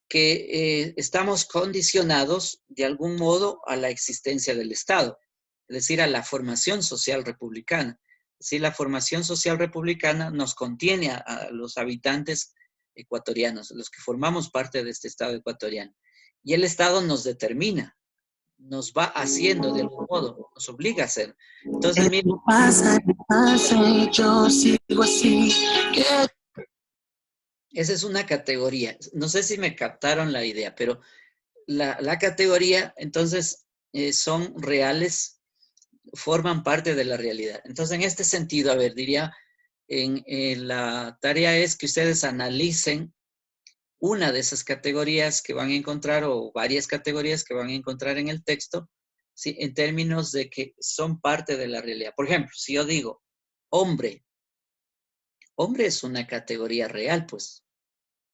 que estamos condicionados de algún modo a la existencia del Estado, es decir, a la formación social republicana. Es decir, la formación social republicana nos contiene a los habitantes ecuatorianos, los que formamos parte de este Estado ecuatoriano. Y el Estado nos determina, nos va haciendo de algún modo, nos obliga a hacer. Entonces, mira, yo sigo así. Esa es una categoría. No sé si me captaron la idea, pero la categoría, entonces, son reales, forman parte de la realidad. Entonces, en este sentido, a ver, diría, la tarea es que ustedes analicen una de esas categorías que van a encontrar o varias categorías que van a encontrar en el texto, ¿sí? En términos de que son parte de la realidad. Por ejemplo, si yo digo hombre, hombre es una categoría real, pues,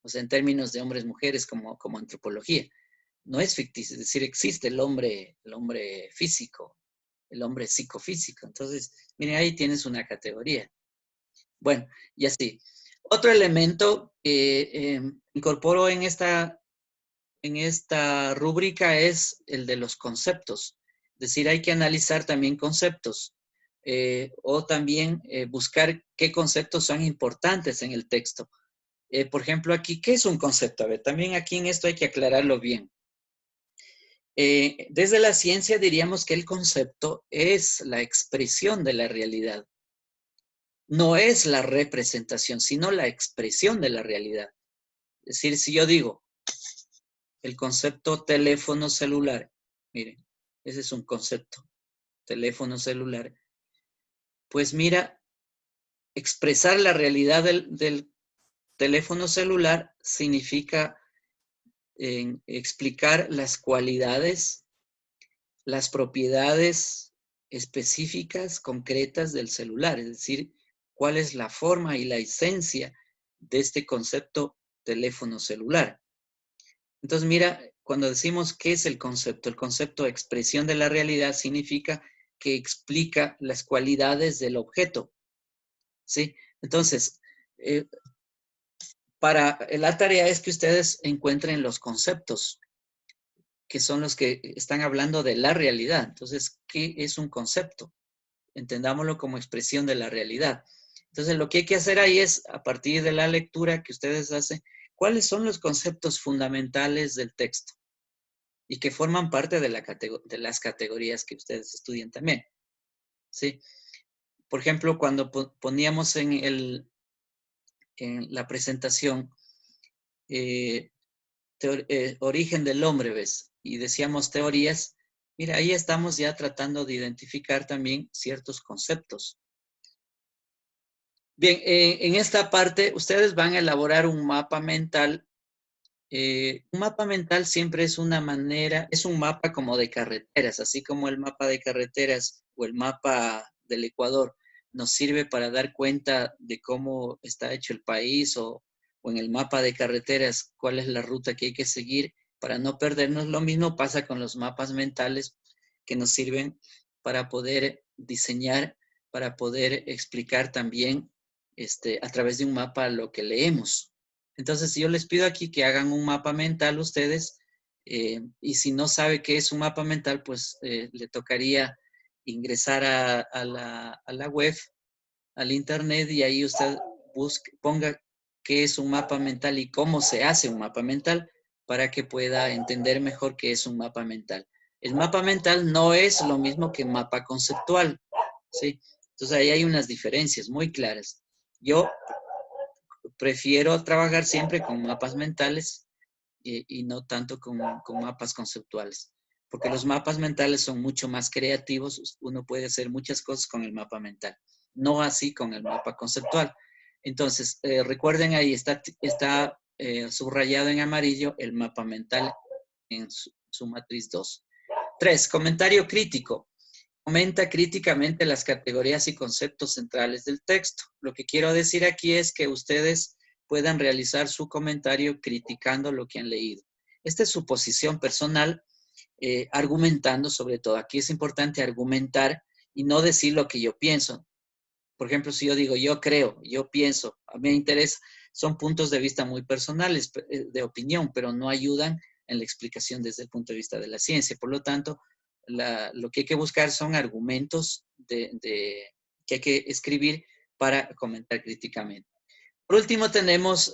o sea, en términos de hombres, mujeres, como antropología. No es ficticio, es decir, existe el hombre físico, el hombre psicofísico. Entonces, miren, ahí tienes una categoría. Bueno, y así. Otro elemento que incorporo en esta rúbrica es el de los conceptos. Es decir, hay que analizar también conceptos o también buscar qué conceptos son importantes en el texto. Por ejemplo, aquí, ¿qué es un concepto? A ver, también aquí en esto hay que aclararlo bien. Desde la ciencia diríamos que el concepto es la expresión de la realidad. No es la representación, sino la expresión de la realidad. Es decir, si yo digo el concepto teléfono celular, miren, ese es un concepto, teléfono celular, pues mira, expresar la realidad del teléfono celular significa explicar las cualidades, las propiedades específicas, concretas del celular, es decir, cuál es la forma y la esencia de este concepto teléfono celular. Entonces, mira, cuando decimos qué es el concepto expresión de la realidad significa que explica las cualidades del objeto, ¿sí? Entonces, para la tarea es que ustedes encuentren los conceptos, que son los que están hablando de la realidad. Entonces, ¿qué es un concepto? Entendámoslo como expresión de la realidad. Entonces, lo que hay que hacer ahí es, a partir de la lectura que ustedes hacen, ¿cuáles son los conceptos fundamentales del texto? Y que forman parte de las categorías que ustedes estudian también. ¿Sí? Por ejemplo, cuando poníamos en la presentación origen del hombre, ¿ves? Y decíamos teorías, mira, ahí estamos ya tratando de identificar también ciertos conceptos. Bien, en esta parte ustedes van a elaborar un mapa mental. Un mapa mental siempre es una manera, es un mapa como de carreteras, así como el mapa de carreteras o el mapa del Ecuador nos sirve para dar cuenta de cómo está hecho el país o en el mapa de carreteras cuál es la ruta que hay que seguir para no perdernos. Lo mismo pasa con los mapas mentales que nos sirven para poder diseñar, para poder explicar también a través de un mapa lo que leemos. Entonces, yo les pido aquí que hagan un mapa mental ustedes, y si no sabe qué es un mapa mental, pues le tocaría ingresar a la web, al internet, y ahí usted ponga qué es un mapa mental y cómo se hace un mapa mental para que pueda entender mejor qué es un mapa mental. El mapa mental no es lo mismo que mapa conceptual, ¿sí? Entonces, ahí hay unas diferencias muy claras. Yo prefiero trabajar siempre con mapas mentales y no tanto con mapas conceptuales. porque los mapas mentales son mucho más creativos. Uno puede hacer muchas cosas con el mapa mental, no así con el mapa conceptual. Entonces, recuerden ahí está subrayado en amarillo el mapa mental en su matriz 2. 3. Comentario crítico. Comenta críticamente las categorías y conceptos centrales del texto. Lo que quiero decir aquí es que ustedes puedan realizar su comentario criticando lo que han leído. Esta es su posición personal, argumentando sobre todo. Aquí es importante argumentar y no decir lo que yo pienso. Por ejemplo, si yo digo, yo creo, yo pienso, a mí me interesa, son puntos de vista muy personales, de opinión, pero no ayudan en la explicación desde el punto de vista de la ciencia. Por lo tanto, lo que hay que buscar son argumentos que hay que escribir para comentar críticamente. Por último, tenemos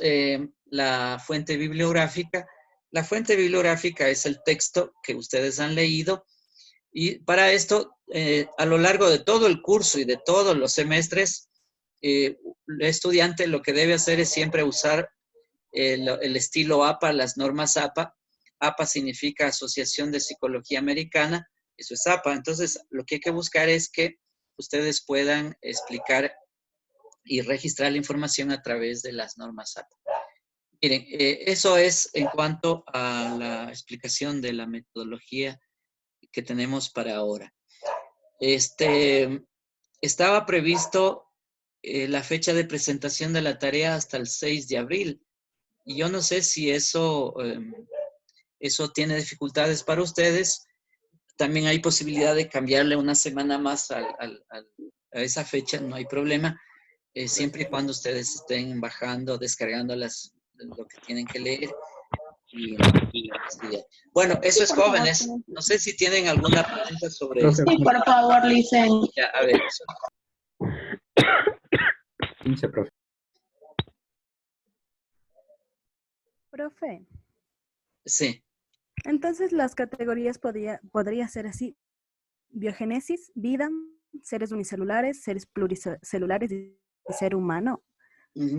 la fuente bibliográfica. La fuente bibliográfica es el texto que ustedes han leído. Y para esto, a lo largo de todo el curso y de todos los semestres, el estudiante lo que debe hacer es siempre usar el estilo APA, las normas APA. APA significa Asociación de Psicología Americana, eso es APA. Entonces, lo que hay que buscar es que ustedes puedan explicar y registrar la información a través de las normas APA. Miren, eso es en cuanto a la explicación de la metodología que tenemos para ahora. Estaba previsto la fecha de presentación de la tarea hasta el 6 de abril. Y yo no sé si eso tiene dificultades para ustedes. También hay posibilidad de cambiarle una semana más a esa fecha, no hay problema, siempre y cuando ustedes estén bajando, descargando lo que tienen que leer. Bueno, eso es, jóvenes. No sé si tienen alguna pregunta sobre eso. Sí, por favor, Licen. Ya, a ver. 15, profe. Profe, Sí. entonces las categorías podría ser así: biogénesis, vida, seres unicelulares, seres pluricelulares y ser humano.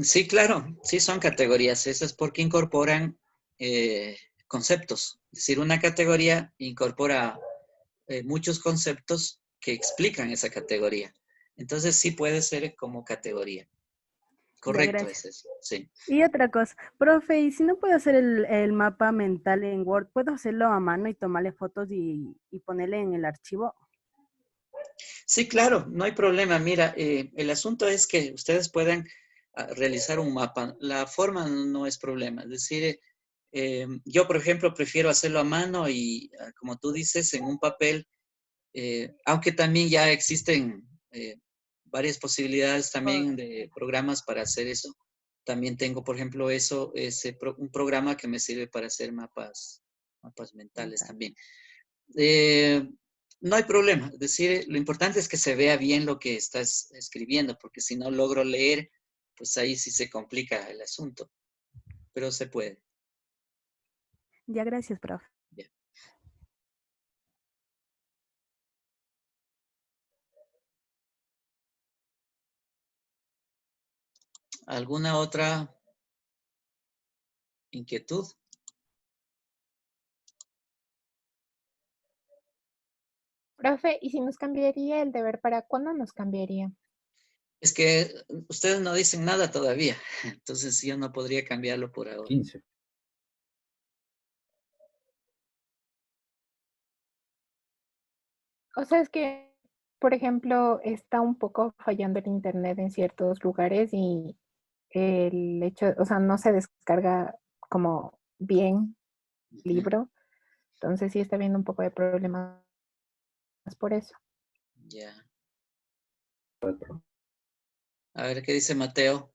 Sí, claro, sí son categorías. Esas porque incorporan conceptos. Es decir, una categoría incorpora muchos conceptos que explican esa categoría. Entonces sí puede ser como categoría. Correcto, es eso, sí. Y otra cosa, profe, y si no puedo hacer el mapa mental en Word, ¿puedo hacerlo a mano y tomarle fotos y ponerle en el archivo? Sí, claro, no hay problema. Mira, el asunto es que ustedes puedan realizar un mapa. La forma no es problema. Es decir, yo, por ejemplo, prefiero hacerlo a mano y, como tú dices, en un papel, aunque también ya existen varias posibilidades también de programas para hacer eso. También tengo, por ejemplo, un programa que me sirve para hacer mapas mentales también. No hay problema. Es decir, lo importante es que se vea bien lo que estás escribiendo, porque si no logro leer, pues ahí sí se complica el asunto. Pero se puede. Ya, gracias, profe. Bien. ¿Alguna otra inquietud? Profe, ¿y si nos cambiaría el deber para cuándo nos cambiaría? Es que ustedes no dicen nada todavía, entonces yo no podría cambiarlo por ahora. 15. O sea, es que, por ejemplo, está un poco fallando el internet en ciertos lugares y el hecho, o sea, no se descarga como bien libro. Entonces sí está habiendo un poco de problemas por eso. Ya. A ver, ¿qué dice Mateo?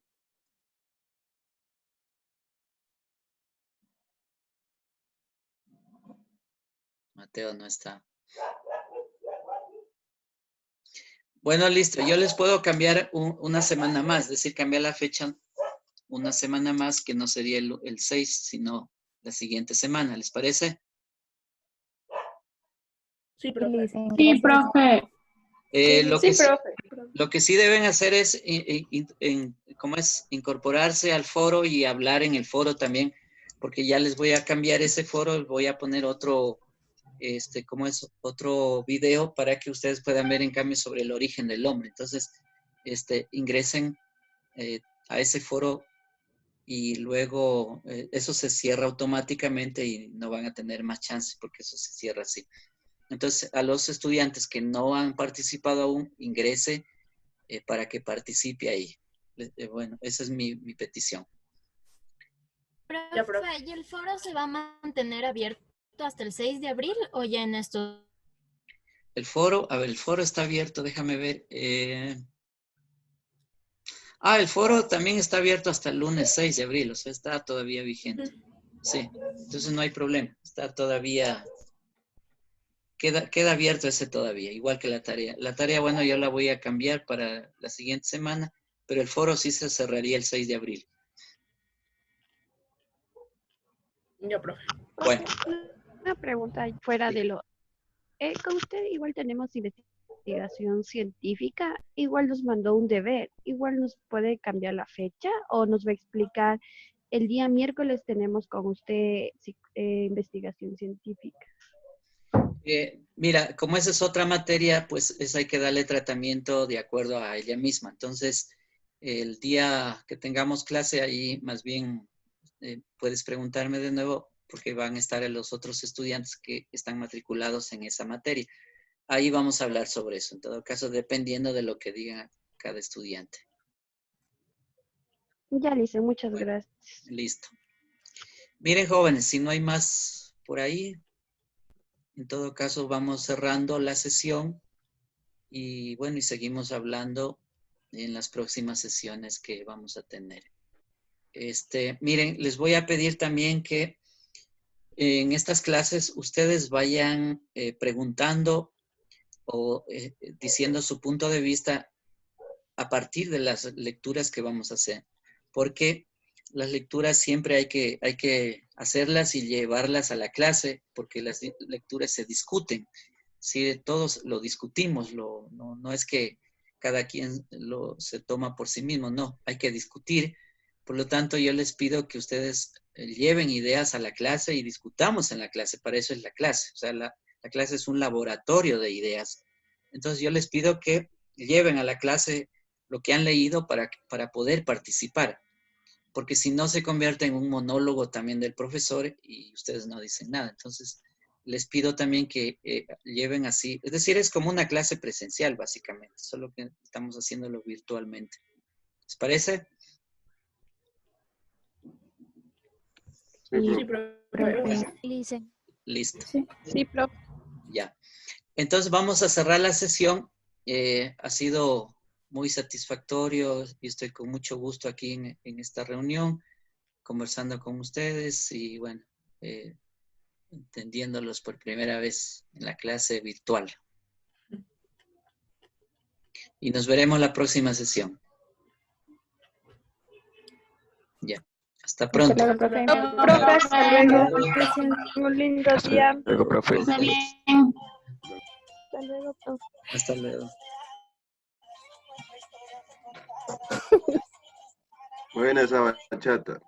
Mateo no está. Bueno, listo. Yo les puedo cambiar una semana más, es decir, cambiar la fecha una semana más, que no sería el 6, sino la siguiente semana. ¿Les parece? Sí, profe. Sí, profe. Lo que sí deben hacer es incorporarse al foro y hablar en el foro también, porque ya les voy a cambiar ese foro, voy a poner otro como es otro video para que ustedes puedan ver en cambio sobre el origen del hombre. Entonces, ingresen a ese foro y luego eso se cierra automáticamente y no van a tener más chance porque eso se cierra así. Entonces, a los estudiantes que no han participado aún, ingrese para que participe ahí. Bueno, esa es mi petición. Profe, ¿y el foro se va a mantener abierto hasta el 6 de abril o ya en esto? El foro, a ver, el foro está abierto, déjame ver. El foro también está abierto hasta el lunes 6 de abril, o sea, está todavía vigente. Sí, entonces no hay problema, está todavía, queda abierto ese todavía, igual que la tarea. La tarea, bueno, yo la voy a cambiar para la siguiente semana, pero el foro sí se cerraría el 6 de abril. Ya, profe. Bueno. Una pregunta fuera Sí. de lo... con usted igual tenemos investigación científica, igual nos mandó un deber, igual nos puede cambiar la fecha o nos va a explicar, el día miércoles tenemos con usted investigación científica. Mira, como esa es otra materia, pues esa hay que darle tratamiento de acuerdo a ella misma. Entonces, el día que tengamos clase ahí, más bien puedes preguntarme de nuevo porque van a estar los otros estudiantes que están matriculados en esa materia. Ahí vamos a hablar sobre eso, en todo caso, dependiendo de lo que diga cada estudiante. Ya, Lice, muchas Bueno, gracias. listo. Miren, jóvenes, si no hay más por ahí, en todo caso vamos cerrando la sesión y bueno, y seguimos hablando en las próximas sesiones que vamos a tener. Miren, les voy a pedir también que en estas clases ustedes vayan preguntando o diciendo su punto de vista a partir de las lecturas que vamos a hacer. Porque las lecturas siempre hay que hacerlas y llevarlas a la clase, porque las lecturas se discuten. Sí, todos lo discutimos, no es que cada quien se toma por sí mismo, no, hay que discutir. Por lo tanto, yo les pido que ustedes lleven ideas a la clase y discutamos en la clase, para eso es la clase. O sea, la clase es un laboratorio de ideas. Entonces, yo les pido que lleven a la clase lo que han leído para poder participar, porque si no se convierte en un monólogo también del profesor y ustedes no dicen nada. Entonces, les pido también que lleven así, es decir, es como una clase presencial básicamente, solo que estamos haciéndolo virtualmente. ¿Les parece? Sí, profe. Listo. Sí, profe. Ya. Entonces vamos a cerrar la sesión. Ha sido muy satisfactorio y estoy con mucho gusto aquí en esta reunión, conversando con ustedes y bueno, entendiéndolos por primera vez en la clase virtual. Y nos veremos la próxima sesión. Ya. Hasta pronto. Hasta luego, profe. Profe, hasta luego. Un lindo día. Luego, profe. Hasta luego, profe. Hasta luego. Buena esa bachata.